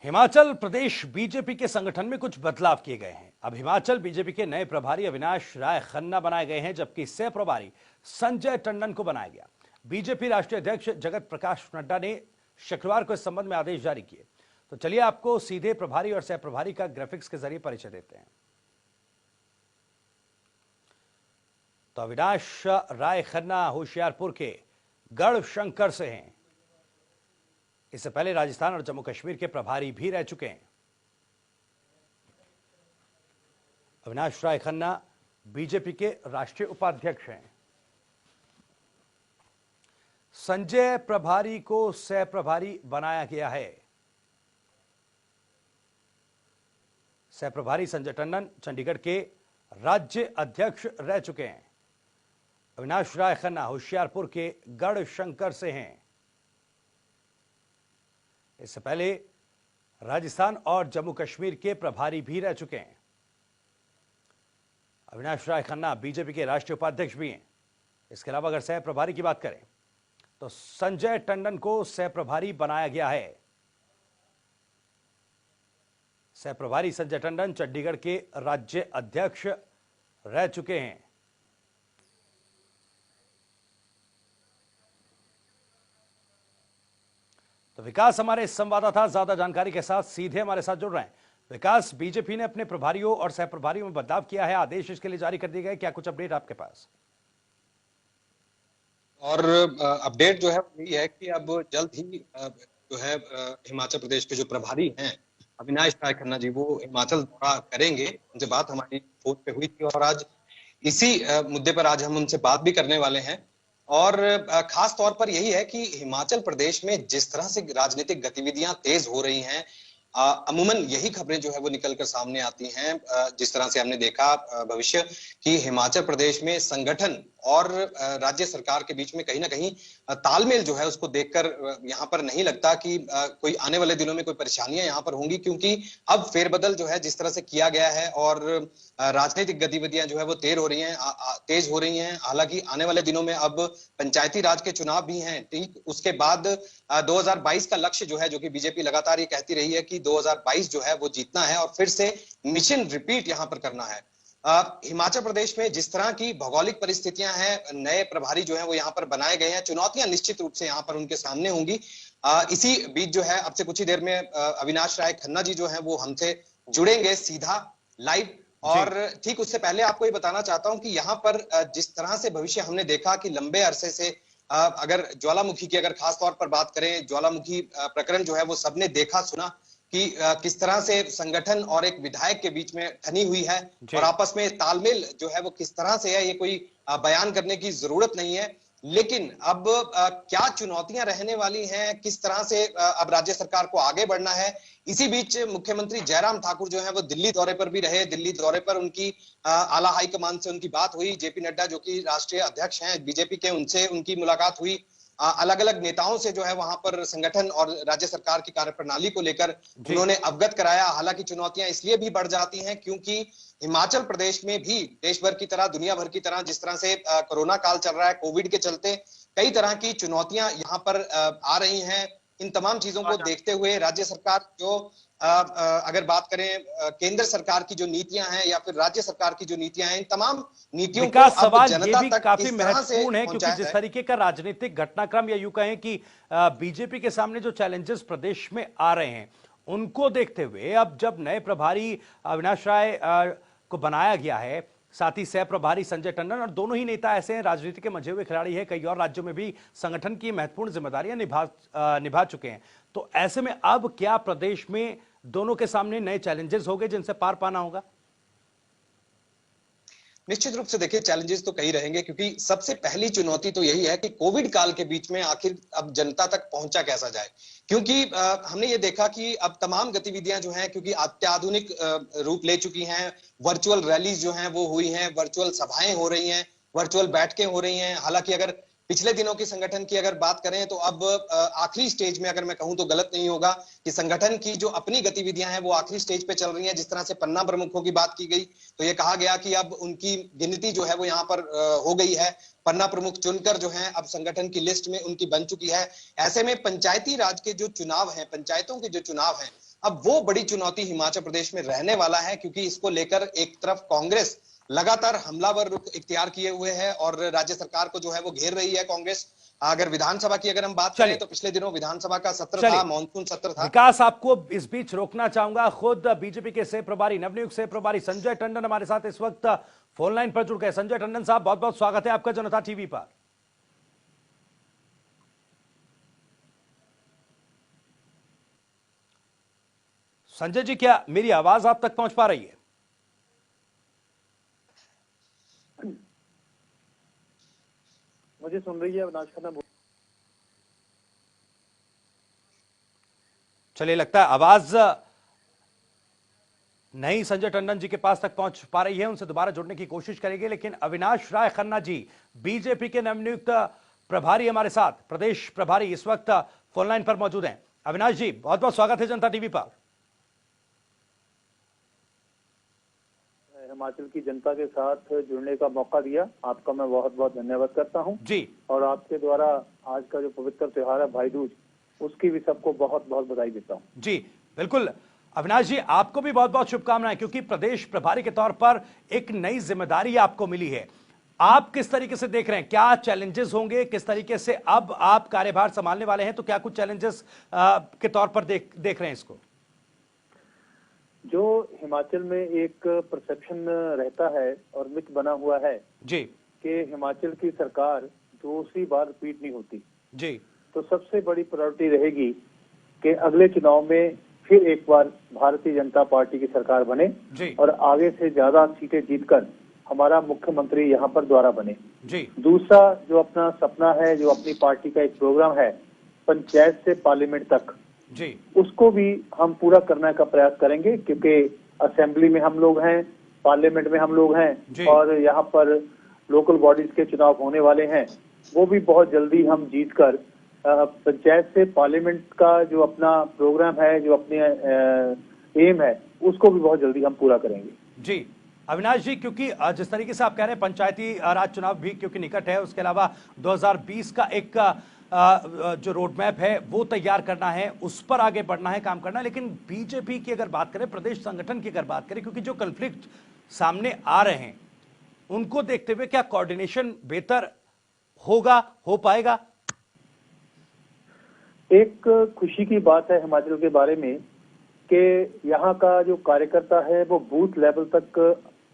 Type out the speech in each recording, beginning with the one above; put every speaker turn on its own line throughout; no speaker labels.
Himachal Pradesh BJP के संगठन में कुछ बदलाव किए गए हैं। अब हिमाचल बीजेपी के नए प्रभारी अविनाश राय खन्ना बनाए गए हैं, जबकि सह प्रभारी संजय टंडन को बनाया गया। बीजेपी राष्ट्रीय अध्यक्ष जगत प्रकाश नड्डा ने शुक्रवार को इस संबंध में आदेश जारी किए। तो चलिए आपको सीधे प्रभारी और सह प्रभारी का ग्राफिक्स के जरिए परिचय देते हैं। तो अविनाश राय खन्ना होशियारपुर के गढ़शंकर से हैं। इससे पहले राजस्थान और जम्मू कश्मीर के प्रभारी भी रह चुके हैं। अविनाश राय खन्ना बीजेपी के राष्ट्रीय उपाध्यक्ष हैं। संजय प्रभारी को सह प्रभारी बनाया गया है। सह प्रभारी संजय टंडन चंडीगढ़ के राज्य अध्यक्ष रह चुके हैं। अविनाश राय खन्ना होशियारपुर के गढ़शंकर से हैं। इससे पहले राजस्थान और जम्मू कश्मीर के प्रभारी भी रह चुके हैं। अविनाश राय खन्ना बीजेपी के राष्ट्रीय उपाध्यक्ष भी हैं। इसके अलावा अगर सह प्रभारी की बात करें तो संजय टंडन को सह प्रभारी बनाया गया है। सह प्रभारी संजय टंडन चंडीगढ़ के राज्य अध्यक्ष रह चुके हैं। तो विकास हमारे संवाददाता ज्यादा जानकारी के साथ सीधे हमारे साथ जुड़ रहे हैं। विकास, बीजेपी ने अपने प्रभारियों और सह प्रभारियों में बदलाव किया है, आदेश इसके लिए जारी कर दिए गए, क्या कुछ अपडेट आपके पास?
और अपडेट जो है यही है कि अब जल्द ही जो है हिमाचल प्रदेश के जो प्रभारी हैं अविनाश राय खन्ना जी, वो हिमाचल दौरा करेंगे। उनसे बात हमारी फोन पे हुई थी और आज इसी मुद्दे पर आज हम उनसे बात भी करने वाले हैं। और खास तौर पर यही है कि हिमाचल प्रदेश में जिस तरह से राजनीतिक गतिविधियां तेज हो रही हैं, अमूमन यही खबरें जो है वो निकलकर सामने आती हैं। जिस तरह से हमने देखा भविष्य कि हिमाचल प्रदेश में संगठन और राज्य सरकार के बीच में कहीं ना कहीं तालमेल जो है उसको देखकर यहाँ पर नहीं लगता कि कोई आने वाले दिनों में कोई परेशानियां यहाँ पर होंगी, क्योंकि अब फेरबदल जो है जिस तरह से किया गया है और राजनीतिक गतिविधियां जो है वो तेज हो रही हैं। हालांकि आने वाले दिनों में अब पंचायती राज के चुनाव भी हैं। ठीक उसके बाद 2022 का लक्ष्य जो है, जो कि बीजेपी लगातार ये कहती रही है कि 2022 जो है वो जीतना है और फिर से मिशन रिपीट यहाँ पर करना है। हिमाचल प्रदेश में जिस तरह की भौगोलिक परिस्थितियां हैं, नए प्रभारी जो हैं वो यहाँ पर बनाए गए हैं, चुनौतियां निश्चित रूप से यहाँ पर उनके सामने होंगी। इसी बीच जो है अब से कुछ ही देर में अविनाश राय खन्ना जी जो हैं वो हमसे जुड़ेंगे सीधा लाइव। और ठीक उससे पहले आपको ये बताना चाहता हूं कि यहाँ पर जिस तरह से भविष्य हमने देखा कि लंबे अरसे से अगर ज्वालामुखी की अगर खास तौर पर बात करें, ज्वालामुखी प्रकरण जो है वो सबने देखा सुना कि किस तरह से संगठन और एक विधायक के बीच में ठनी हुई है और आपस में तालमेल जो है वो किस तरह से है, ये कोई बयान करने की जरूरत नहीं है। लेकिन अब क्या चुनौतियां रहने वाली हैं, किस तरह से अब राज्य सरकार को आगे बढ़ना है। इसी बीच मुख्यमंत्री जयराम ठाकुर जो है वो दिल्ली दौरे पर भी रहे। दिल्ली दौरे पर उनकी आला हाईकमान से उनकी बात हुई। जेपी नड्डा जो कि राष्ट्रीय अध्यक्ष हैं बीजेपी के, उनसे उनकी मुलाकात हुई। अलग अलग नेताओं से जो है वहां पर संगठन और राज्य सरकार की कार्यप्रणाली को लेकर उन्होंने अवगत कराया। हालांकि चुनौतियां इसलिए भी बढ़ जाती हैं क्योंकि हिमाचल प्रदेश में भी देश भर की तरह, दुनिया भर की तरह जिस तरह से कोरोना काल चल रहा है, कोविड के चलते कई तरह की चुनौतियां यहाँ पर आ रही हैं। इन तमाम चीजों को देखते हुए राज्य सरकार जो अगर बात करें केंद्र सरकार की जो नीतियां हैं या फिर राज्य सरकार की जो नीतियां हैं, इन तमाम नीतियों को अब जनता तक
काफी महत्वपूर्ण है, क्योंकि जिस तरीके का राजनीतिक घटनाक्रम या यूं कहें कि बीजेपी के सामने जो चैलेंजेस प्रदेश में आ रहे हैं उनको देखते हुए अब जब नए प्रभारी अविनाश राय को बनाया गया है, साथ ही सह प्रभारी संजय टंडन, और दोनों ही नेता ऐसे हैं राजनीति के मंझे हुए खिलाड़ी हैं, कई और राज्यों में भी संगठन की महत्वपूर्ण जिम्मेदारियां निभा चुके हैं। तो ऐसे में अब क्या प्रदेश में दोनों के सामने नए चैलेंजेस होंगे जिनसे पार पाना होगा?
निश्चित रूप से देखिए, चैलेंजेस तो कई रहेंगे, क्योंकि सबसे पहली चुनौती तो यही है कि कोविड काल के बीच में आखिर अब जनता तक पहुंचा कैसा जाए। क्योंकि हमने ये देखा कि अब तमाम गतिविधियां जो हैं क्योंकि अत्याधुनिक रूप ले चुकी हैं। वर्चुअल रैलीज जो हैं वो हुई हैं, वर्चुअल सभाएं हो रही हैं, वर्चुअल बैठकें हो रही हैं। हालांकि अगर पिछले दिनों की संगठन की अगर बात करें तो अब आखिरी स्टेज में, अगर मैं कहूं तो गलत नहीं होगा, कि संगठन की जो अपनी गतिविधियां हैं वो आखिरी स्टेज पे चल रही हैं। जिस तरह से पन्ना प्रमुखों की बात की गई तो ये कहा गया कि अब उनकी गिनती जो है वो यहाँ पर हो गई है, पन्ना प्रमुख चुनकर जो है अब संगठन की लिस्ट में उनकी बन चुकी है। ऐसे में पंचायती राज के जो चुनाव हैं, पंचायतों के जो चुनाव हैं, अब वो बड़ी चुनौती हिमाचल प्रदेश में रहने वाला है, क्योंकि इसको लेकर एक तरफ कांग्रेस लगातार हमलावर रुख इख्तियार किए हुए है और राज्य सरकार को जो है वो घेर रही है कांग्रेस। अगर विधानसभा की अगर हम बात करें तो पिछले दिनों विधानसभा का सत्र था, मॉनसून सत्र था।
विकास, आपको इस बीच रोकना चाहूंगा। खुद बीजेपी के सह प्रभारी, नवनियुक्त सह प्रभारी संजय टंडन हमारे साथ इस वक्त फोन लाइन पर जुड़ गए। संजय टंडन साहब, बहुत बहुत स्वागत है आपका जनता टीवी पर। संजय जी, क्या मेरी आवाज आप तक पहुंच पा रही है?
मुझे सुन रही है अविनाश खन्ना?
चलिए, लगता है आवाज नहीं संजय टंडन जी के पास तक पहुंच पा रही है। उनसे दोबारा जुड़ने की कोशिश करेंगे। लेकिन अविनाश राय खन्ना जी, बीजेपी के नवनियुक्त प्रभारी हमारे साथ, प्रदेश प्रभारी, इस वक्त फोन लाइन पर मौजूद हैं। अविनाश जी, बहुत बहुत स्वागत है जनता टीवी पर।
हिमाचल की जनता के साथ जुड़ने का मौका दिया, आपका मैं बहुत बहुत धन्यवाद करता हूं
जी।
और आपके द्वारा आज का जो पवित्र त्योहार है भाई दूज, उसकी भी सबको बहुत बहुत बधाई देता हूं।
जी बिल्कुल अविनाश जी, आपको भी बहुत बहुत शुभकामनाएं, क्योंकि प्रदेश प्रभारी के तौर पर एक नई जिम्मेदारी आपको मिली है। आप किस तरीके से देख रहे हैं, क्या चैलेंजेस होंगे, किस तरीके से अब आप कार्यभार संभालने वाले हैं, तो क्या कुछ चैलेंजेस के तौर पर देख रहे हैं इसको?
जो हिमाचल में एक परसेप्शन रहता है और मिथ बना हुआ है
जी
कि हिमाचल की सरकार दूसरी बार रिपीट नहीं होती
जी,
तो सबसे बड़ी प्रायोरिटी रहेगी कि अगले चुनाव में फिर एक बार भारतीय जनता पार्टी की सरकार बने
जी
और आगे से ज्यादा सीटें जीतकर हमारा मुख्यमंत्री यहाँ पर दोबारा बने
जी।
दूसरा जो अपना सपना है, जो अपनी पार्टी का एक प्रोग्राम है पंचायत से पार्लियामेंट तक
जी,
उसको भी हम पूरा करने का प्रयास करेंगे, क्योंकि असेंबली में हम लोग हैं, पार्लियामेंट में हम लोग हैं और यहाँ पर लोकल बॉडीज के चुनाव होने वाले हैं, वो भी बहुत जल्दी हम जीतकर पंचायत से पार्लियामेंट का जो अपना प्रोग्राम है, जो अपने एम है, उसको भी बहुत जल्दी हम पूरा करेंगे।
जी अविनाश जी, क्योंकि जिस तरीके से आप कह रहे हैं पंचायती राज चुनाव भी क्योंकि निकट है, उसके अलावा 2020 का एक जो रोड मैप है वो तैयार करना है, उस पर आगे बढ़ना है, काम करना है। लेकिन बीजेपी की अगर बात करें, प्रदेश संगठन की अगर बात करें, क्योंकि जो कॉन्फ्लिक्ट सामने आ रहे हैं उनको देखते हुए क्या कोऑर्डिनेशन बेहतर होगा, हो पाएगा?
एक खुशी की बात है हिमाचल के बारे में कि यहाँ का जो कार्यकर्ता है वो बूथ लेवल तक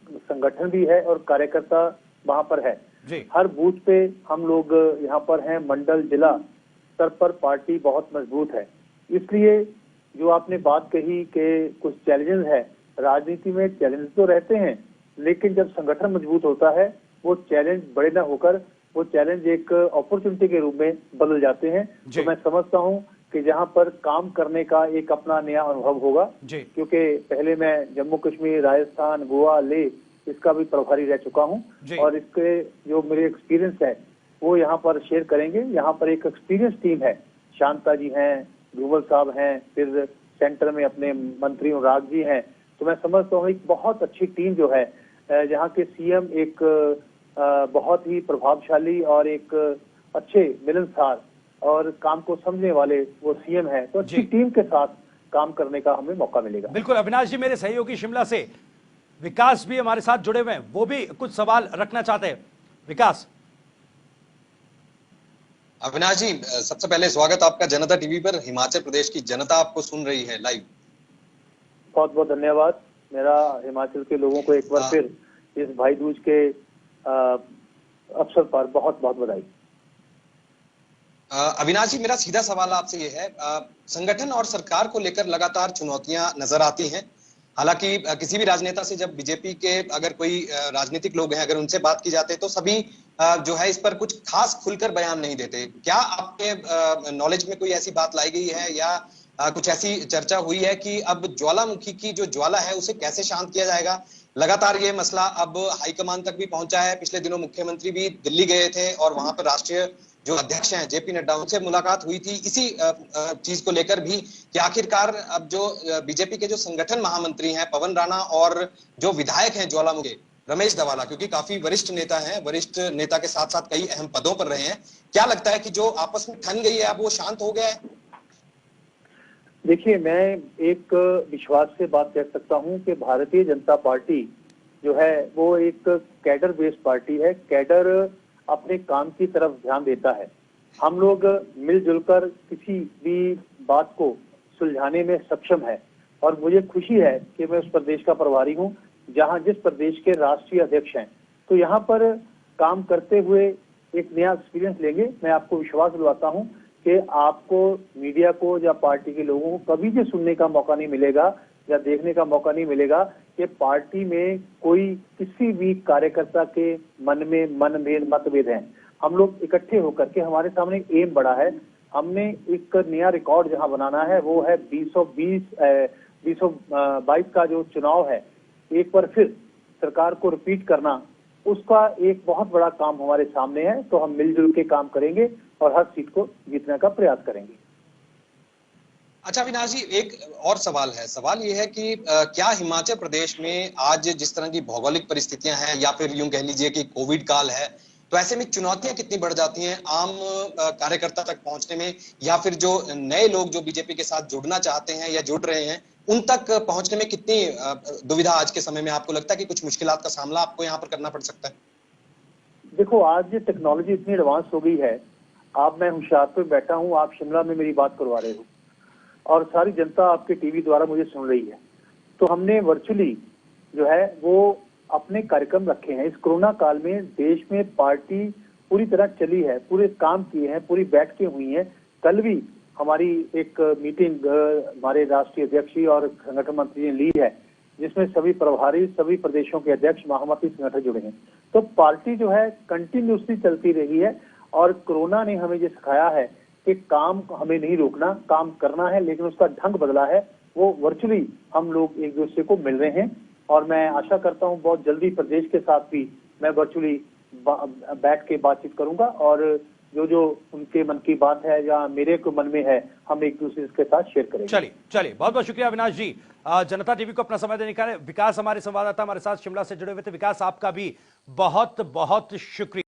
संगठन भी है और कार्यकर्ता वहां पर है
जी।
हर बूथ पे हम लोग यहाँ पर हैं, मंडल जिला स्तर पर पार्टी बहुत मजबूत है। इसलिए जो आपने बात कही कि कुछ चैलेंजेस है, राजनीति में चैलेंज तो रहते हैं, लेकिन जब संगठन मजबूत होता है वो चैलेंज बड़े ना होकर वो चैलेंज एक अपॉर्चुनिटी के रूप में बदल जाते हैं। तो मैं समझता हूँ कि जहाँ पर काम करने का एक अपना नया अनुभव होगा, क्योंकि पहले मैं जम्मू कश्मीर, राजस्थान, गोवा, लेह इसका भी प्रभारी रह चुका हूँ और इसके जो मेरे एक्सपीरियंस है वो यहाँ पर शेयर करेंगे। यहाँ पर एक एक्सपीरियंस टीम है, शांता जी हैं, धूमल साहब हैं, फिर सेंटर में अपने मंत्री अनुराग जी हैं। तो मैं समझता हूँ एक बहुत अच्छी टीम जो है, जहाँ के सीएम एक बहुत ही प्रभावशाली और एक अच्छे मिलनसार और काम को समझने वाले वो सीएम है, तो अच्छी टीम के साथ काम करने का हमें मौका मिलेगा।
बिल्कुल अविनाश जी, मेरे सहयोगी शिमला से विकास भी हमारे साथ जुड़े हुए हैं, वो भी कुछ सवाल रखना चाहते हैं। विकास।
अविनाश जी, सबसे पहले स्वागत आपका जनता टीवी पर। हिमाचल प्रदेश की जनता आपको सुन रही है लाइव।
बहुत बहुत धन्यवाद। मेरा हिमाचल के लोगों को एक बार फिर इस भाई दूज के अवसर पर बहुत बहुत बधाई।
अविनाश जी, मेरा सीधा सवाल आपसे ये है, संगठन और सरकार को लेकर लगातार चुनौतियां नजर आती हैं। हालांकि किसी भी राजनेता से जब बीजेपी के अगर कोई राजनीतिक लोग हैं, अगर उनसे बात की जाती है तो सभी जो है इस पर कुछ खास खुलकर बयान नहीं देते। क्या आपके नॉलेज में कोई ऐसी बात लाई गई है या कुछ ऐसी चर्चा हुई है कि अब ज्वालामुखी की जो ज्वाला है उसे कैसे शांत किया जाएगा। लगातार ये मसला अब हाईकमान तक भी पहुंचा है। पिछले दिनों मुख्यमंत्री भी दिल्ली गए थे और वहां पर राष्ट्रीय जो अध्यक्ष हैं जेपी नड्डा, उनसे मुलाकात हुई थी इसी चीज को लेकर भी कि आखिरकार अब जो बीजेपी के जो संगठन महामंत्री हैं पवन राणा और जो विधायक हैं ज्वालामुखी रमेश धवाला, क्योंकि काफी वरिष्ठ नेता हैं, वरिष्ठ नेता के साथ साथ कई अहम पदों पर रहे हैं, क्या लगता है कि जो आपस में ठन गई है अब वो शांत हो गया है?
देखिए, मैं एक विश्वास से बात कह सकता हूं कि भारतीय जनता पार्टी जो है वो एक कैडर बेस्ड पार्टी है। कैडर अपने काम की तरफ ध्यान देता है। हम लोग मिलजुल कर किसी भी बात को सुलझाने में सक्षम है और मुझे खुशी है कि मैं उस प्रदेश का प्रभारी हूं जहां जिस प्रदेश के राष्ट्रीय अध्यक्ष हैं। तो यहाँ पर काम करते हुए एक नया एक्सपीरियंस लेंगे। मैं आपको विश्वास दिलवाता हूं कि आपको, मीडिया को या पार्टी के लोगों को कभी भी सुनने का मौका नहीं मिलेगा या देखने का मौका नहीं मिलेगा कि पार्टी में कोई किसी भी कार्यकर्ता के मन में मनभेद मतभेद हैं। हम लोग इकट्ठे होकर के, हमारे सामने एम बड़ा है, हमने एक नया रिकॉर्ड जहां बनाना है वो है 2022 का जो चुनाव है, एक बार फिर सरकार को रिपीट करना, उसका एक बहुत बड़ा काम हमारे सामने है। तो हम मिलजुल के काम करेंगे और हर सीट को जीतने का प्रयास करेंगे।
अच्छा अविनाश जी, एक और सवाल है। सवाल ये है कि क्या हिमाचल प्रदेश में आज जिस तरह की भौगोलिक परिस्थितियां हैं या फिर यूं कह लीजिए कि कोविड काल है, तो ऐसे में चुनौतियां कितनी बढ़ जाती हैं आम कार्यकर्ता तक पहुंचने में, या फिर जो नए लोग जो बीजेपी के साथ जुड़ना चाहते हैं या जुड़ रहे हैं उन तक पहुंचने में कितनी दुविधा आज के समय में आपको लगता है कि कुछ मुश्किलात का सामना आपको यहाँ पर करना पड़ सकता है?
देखो, आज टेक्नोलॉजी इतनी एडवांस हो गई है। आप, मैं होशियारपुर में बैठा हूँ, आप शिमला में मेरी बात करवा रहे हो और सारी जनता आपके टीवी द्वारा मुझे सुन रही है। तो हमने वर्चुअली जो है वो अपने कार्यक्रम रखे हैं। इस कोरोना काल में देश में पार्टी पूरी तरह चली है, पूरे काम किए हैं, पूरी बैठकें हुई हैं। कल भी हमारी एक मीटिंग हमारे राष्ट्रीय अध्यक्ष और संगठन मंत्री ने ली है, जिसमें सभी प्रभारी, सभी प्रदेशों के अध्यक्ष, महामंत्री, संगठन जुड़े हैं। तो पार्टी जो है कंटिन्यूसली चलती रही है और कोरोना ने हमें ये सिखाया है कि काम हमें नहीं रोकना, काम करना है, लेकिन उसका ढंग बदला है। वो वर्चुअली हम लोग एक दूसरे को मिल रहे हैं और मैं आशा करता हूं बहुत जल्दी प्रदेश के साथ भी मैं वर्चुअली बैठ के बातचीत करूंगा और जो उनके मन की बात है या मेरे को मन में है, हम एक दूसरे के साथ शेयर करेंगे।
चलिए बहुत बहुत शुक्रिया अविनाश जी, जनता टीवी को अपना समय देने का। विकास हमारे संवाददाता हमारे साथ शिमला से जुड़े हुए थे। विकास, आपका भी बहुत बहुत शुक्रिया।